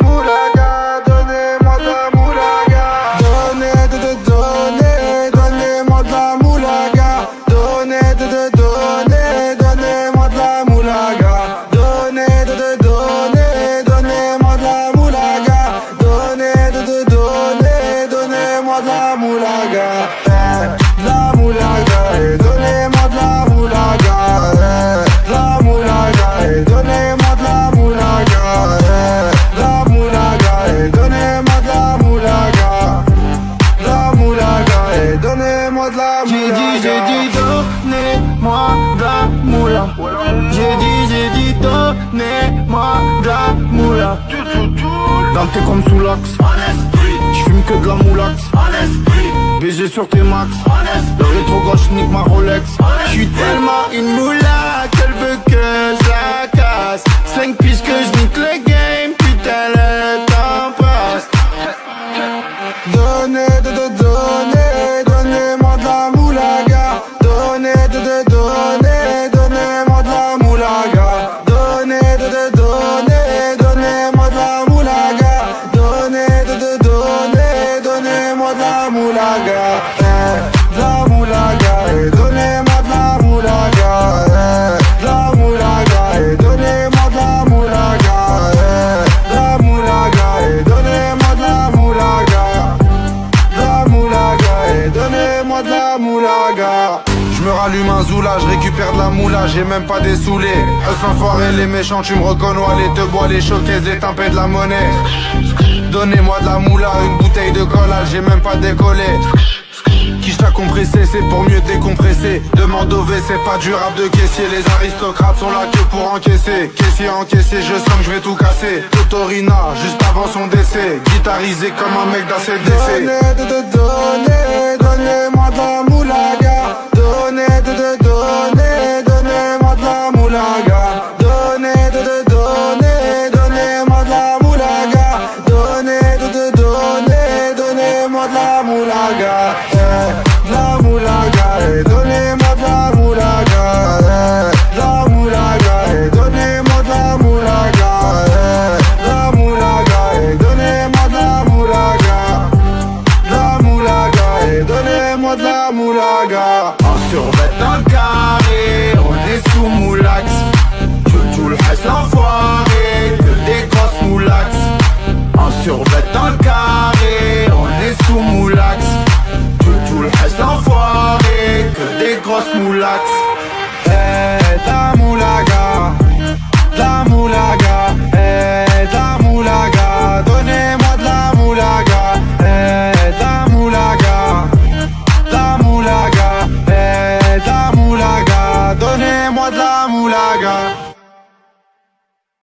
Moulaga, donnez-moi de la moulaga. Donnez-moi de la moulaga. Donnez-moi de la moulaga. Donnez-moi de la moulaga. Donnez-moi de la moulaga. La moulaga, donnez-moi de la moulaga. La moulaga, donnez-moi de la moulaga. La moulaga, donnez-moi de la moulaga. La moulaga, donnez-moi de la moulaga. J'ai dit donnez-moi de la moula. J'ai dit donnez-moi de la moula. Dans tes comme sous l'axe, j'fume que de la moulax. BG sur tes max, le rétro gauche nique ma Rolex. J'suis tellement une moula qu'elle veut que je la casse. 5 piges que je nique le game, putain le temps passe. Donnez-moi de la moulaga. Donnez-moi de la moulaga. Donnez-moi de la moulaga. Donnez-moi de la moulaga. La moulaga, donnez-moi de la moulaga. La moulaga, donnez-moi de la moulaga. La moulaga, donnez-moi de la moulaga. La moulaga, donnez-moi de la moulaga. Je me rallume un zoula, je récupère de la moula, j'ai même pas dessoulé. L'enfoiré, les méchants, tu me reconnais, les te bois, les choquaises, les tempêtes de la monnaie. Donnez-moi de la moula, une bouteille de collage, j'ai même pas décollé. Quiche t'a compressé, c'est pour mieux décompresser. Demande au V, c'est pas du rap de caissier. Les aristocrates sont là que pour encaisser. Caissier encaissé, je sens que je vais tout casser. Totorina, juste avant son décès. Guitarisé comme un mec d'ACDC. Donnez-moi de la moulaga. Donnez-moi de la moulaga. Donnez-moi de la moulaga. Donnez-moi de la moulaga. La moulaga, donnez-moi de la moulaga. La moulaga, donnez-moi de la moulaga. La moulaga, donnez-moi de la moulaga. La moulaga, donnez-moi de la moulaga. On survêt dans le carré, on est sous moulax. Tout le reste l'enfoiré, que des grosses moulax. On survêt dans le carré, on est sous moulax. Tout le reste l'enfoiré, que des grosses moulax. La moulaga, la moulaga, la moulaga, donnez-moi de la moulaga, la moulaga, la moulaga, la moulaga, donnez-moi de la moulaga.